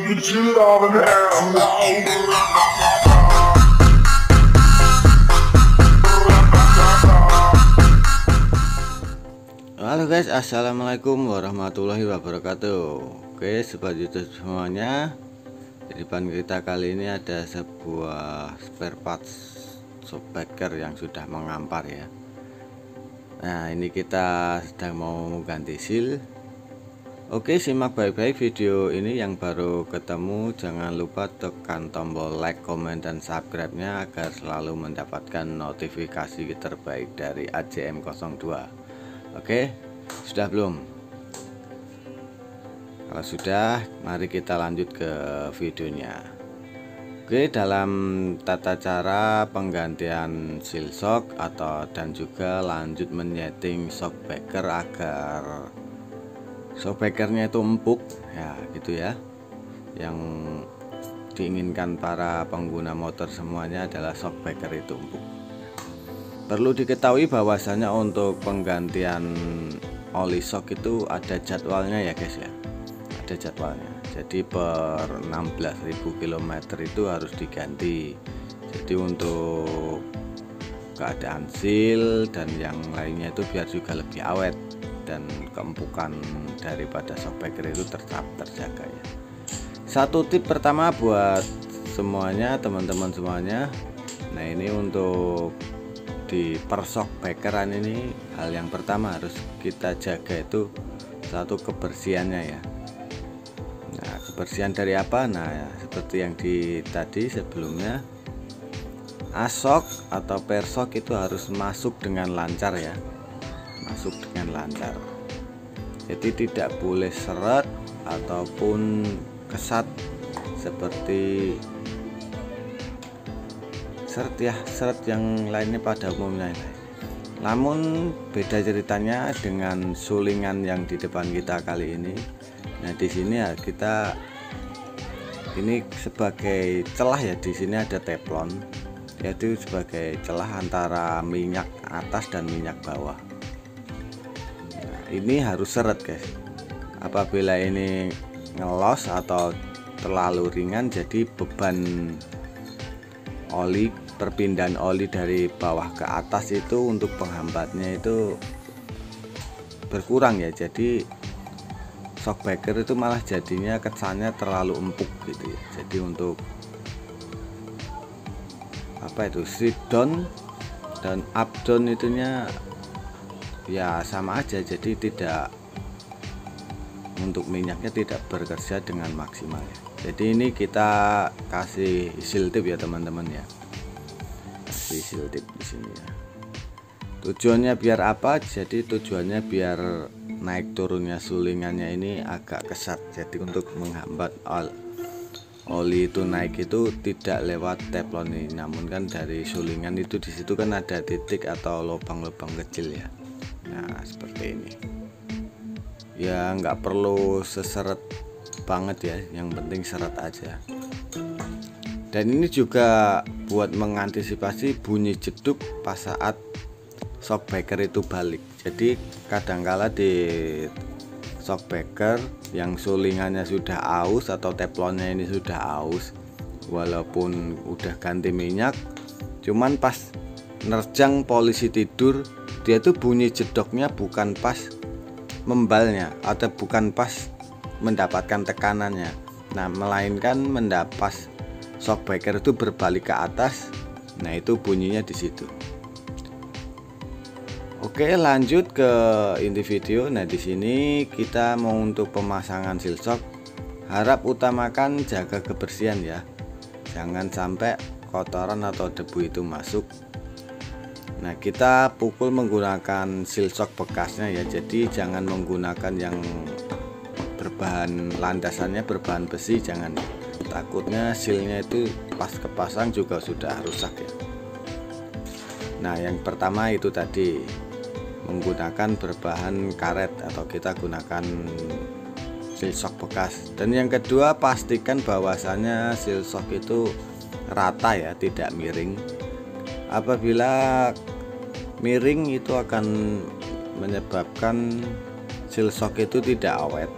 Halo guys, assalamualaikum warahmatullahi wabarakatuh. Oke, sobat YouTube semuanya, di depan kita kali ini ada sebuah spare parts shockbreaker yang sudah mengampar ya. Nah, ini kita sedang mau ganti seal. Oke, simak baik-baik video ini. Yang baru ketemu jangan lupa tekan tombol like, komen, dan subscribe-nya agar selalu mendapatkan notifikasi terbaik dari AJM02. Oke, sudah belum? Kalau sudah, mari kita lanjut ke videonya. Oke, dalam tata cara penggantian seal shock dan juga lanjut menyeting shockbreaker agar shockbreakernya itu empuk ya, gitu ya. Yang diinginkan para pengguna motor semuanya adalah shockbreaker itu empuk. Perlu diketahui bahwasanya untuk penggantian oli shock itu ada jadwalnya ya guys ya, ada jadwalnya. Jadi per 16.000 km itu harus diganti. Jadi untuk keadaan seal dan yang lainnya itu biar juga lebih awet dan keempukan daripada shockbreaker itu tetap terjaga ya. Satu tip pertama buat semuanya, teman-teman semuanya. Nah, ini untuk di per shockbreakeran ini, hal yang pertama harus kita jaga itu satu kebersihannya ya. Nah, kebersihan dari apa? Nah ya, seperti yang tadi sebelumnya, asok atau persok itu harus masuk dengan lancar ya, masuk dengan lancar. Jadi tidak boleh seret ataupun kesat seperti seret yang lainnya pada umumnya. Namun beda ceritanya dengan sulingan yang di depan kita kali ini. Nah, di sini ya kita ini sebagai celah ya, di sini ada teflon, yaitu sebagai celah antara minyak atas dan minyak bawah. Nah, ini harus seret guys. Apabila ini ngelos atau terlalu ringan, jadi beban oli, perpindahan oli dari bawah ke atas itu untuk penghambatnya itu berkurang ya. Jadi shockbreaker itu malah jadinya kesannya terlalu empuk gitu ya. Jadi untuk apa itu, sit down dan up down itunya ya sama aja. Jadi tidak, untuk minyaknya tidak bekerja dengan maksimal ya. Jadi ini kita kasih seal tip ya teman-teman ya, kasih seal tip di sini ya. Tujuannya biar apa? Jadi tujuannya biar naik turunnya sulingannya ini agak kesat. Jadi untuk menghambat oli itu naik itu tidak lewat teflon ini, namun kan dari sulingan itu, di situ kan ada titik atau lubang-lubang kecil ya. Nah, seperti ini. Ya nggak perlu seseret banget ya, yang penting seret aja. Dan ini juga buat mengantisipasi bunyi jeduk pas saat shockbreaker itu balik. Jadi kadangkala di shockbreaker yang sulingannya sudah aus atau teflonnya ini sudah aus, walaupun udah ganti minyak, cuman pas nerjang polisi tidur, dia tuh bunyi jedoknya bukan pas membalnya atau bukan pas mendapatkan tekanannya, nah melainkan mendapat shockbreaker itu berbalik ke atas. Nah, itu bunyinya di situ. Oke, lanjut ke inti video. Nah, di sini kita mau untuk pemasangan seal shock, harap utamakan jaga kebersihan ya. Jangan sampai kotoran atau debu itu masuk. Nah, kita pukul menggunakan seal shock bekasnya ya. Jadi jangan menggunakan yang berbahan, landasannya berbahan besi, jangan. Takutnya sealnya itu pas kepasang juga sudah rusak ya. Nah, yang pertama itu tadi menggunakan berbahan karet atau kita gunakan seal shock bekas. Dan yang kedua, pastikan bahwasanya seal shock itu rata ya, tidak miring. Apabila miring itu akan menyebabkan seal shock itu tidak awet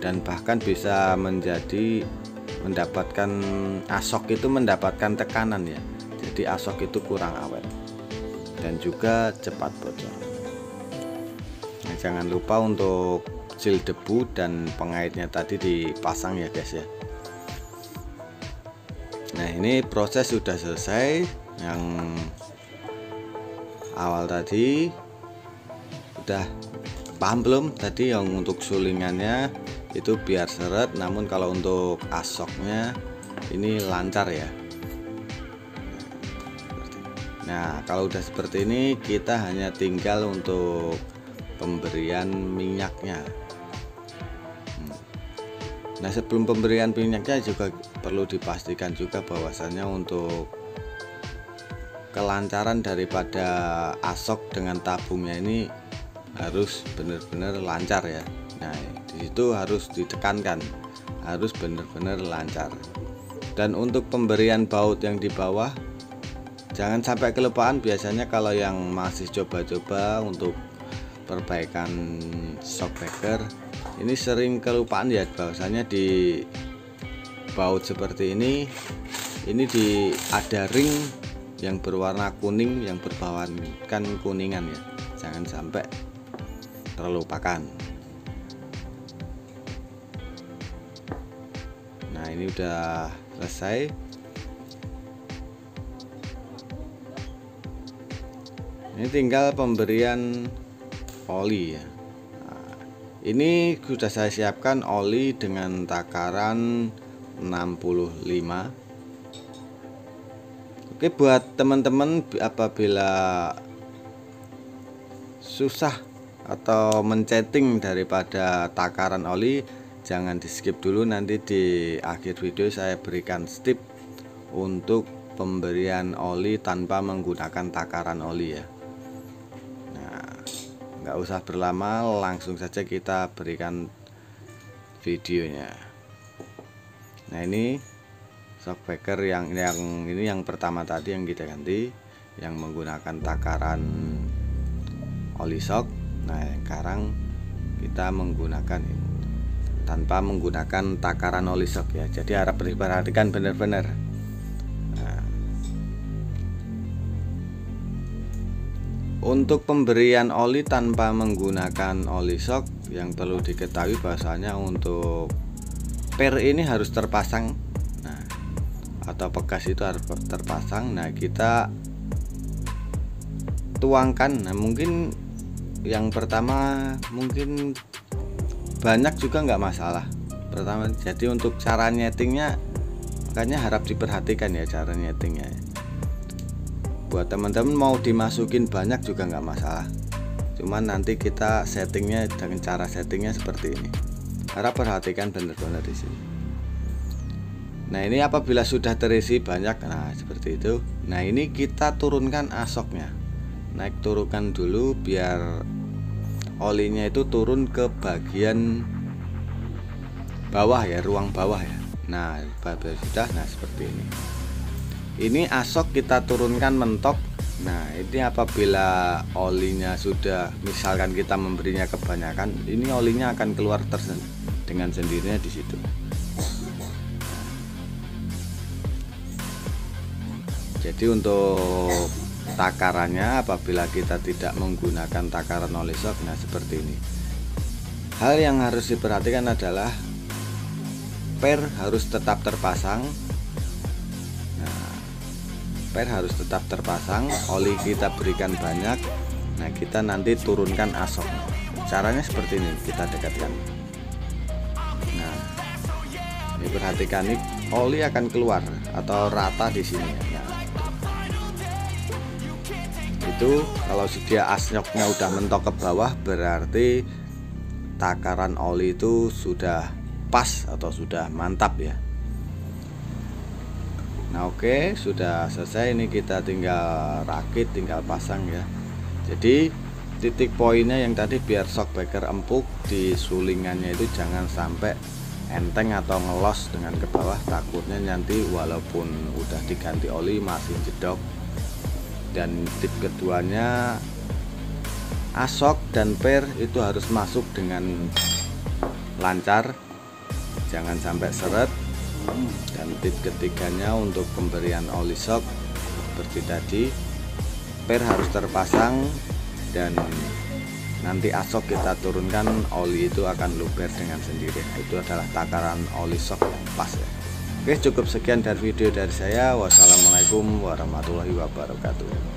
dan bahkan bisa menjadi mendapatkan asok itu mendapatkan tekanan ya, jadi asok itu kurang awet dan juga cepat bocor. Nah, jangan lupa untuk sil debu dan pengaitnya tadi dipasang ya guys ya. Nah, ini proses sudah selesai. Yang awal tadi udah paham belum? Tadi yang untuk sulingannya itu biar seret, namun kalau untuk asoknya ini lancar ya. Nah, kalau udah seperti ini kita hanya tinggal untuk pemberian minyaknya. Nah, sebelum pemberian minyaknya juga perlu dipastikan juga bahwasannya untuk kelancaran daripada asok dengan tabungnya ini harus benar-benar lancar ya. Nah, di situ harus ditekankan, harus benar-benar lancar. Dan untuk pemberian baut yang di bawah jangan sampai kelupaan. Biasanya kalau yang masih coba-coba untuk perbaikan shockbreaker ini sering kelupaan ya, bahwasanya di baut seperti ini ada ring yang berwarna kuning yang berbahankan kuningan ya, jangan sampai terlupakan. Nah, ini udah selesai. Ini tinggal pemberian oli ya. Nah, ini sudah saya siapkan oli dengan takaran 65. Oke, buat teman-teman apabila susah atau menceting daripada takaran oli, jangan di skip dulu, nanti di akhir video saya berikan step untuk pemberian oli tanpa menggunakan takaran oli ya. Nah, nggak usah berlama, langsung saja kita berikan videonya. Nah, ini shockbreaker yang ini yang pertama tadi yang kita ganti, yang menggunakan takaran oli shock. Nah, sekarang kita menggunakan ini tanpa menggunakan takaran oli shock ya, jadi harap diperhatikan benar-benar. Nah, untuk pemberian oli tanpa menggunakan oli shock yang perlu diketahui bahwasanya untuk per ini harus terpasang, nah, atau pegas itu harus terpasang. Nah, kita tuangkan. Nah, mungkin yang pertama mungkin banyak juga nggak masalah pertama. Jadi untuk cara nyetingnya makanya harap diperhatikan ya cara nyetingnya. Buat teman-teman mau dimasukin banyak juga nggak masalah, cuman nanti kita settingnya dengan cara settingnya seperti ini. Harap perhatikan benar-benar di sini. Nah, ini apabila sudah terisi banyak, nah seperti itu. Nah, ini kita turunkan asoknya, naik turunkan dulu biar olinya itu turun ke bagian bawah ya, ruang bawah ya. Nah, sudah, nah seperti ini. Ini asok kita turunkan mentok. Nah, ini apabila olinya sudah, misalkan kita memberinya kebanyakan, ini olinya akan keluar dengan sendirinya di situ. Jadi untuk takarannya apabila kita tidak menggunakan takaran oli shock, nah seperti ini. Hal yang harus diperhatikan adalah per harus tetap terpasang. Nah, per harus tetap terpasang, oli kita berikan banyak. Nah, kita nanti turunkan asok. Caranya seperti ini, kita dekatkan. Nah, ini perhatikan, nih oli akan keluar atau rata di sini. Nah, itu kalau dia asoknya udah mentok ke bawah, berarti takaran oli itu sudah pas atau sudah mantap ya. Nah, oke, sudah selesai. Ini kita tinggal rakit, tinggal pasang ya. Jadi titik poinnya yang tadi biar shockbreaker empuk di sulingannya itu jangan sampai enteng atau ngelos dengan ke bawah, takutnya nanti walaupun udah diganti oli masih jedok. Dan tip keduanya, asok dan per itu harus masuk dengan lancar, jangan sampai seret. Dan tips ketiganya untuk pemberian oli shock seperti tadi, per harus terpasang dan nanti asok kita turunkan, oli itu akan luber dengan sendiri. Itu adalah takaran oli shock yang pas ya. Oke, cukup sekian dari video dari saya. Wassalamualaikum warahmatullahi wabarakatuh.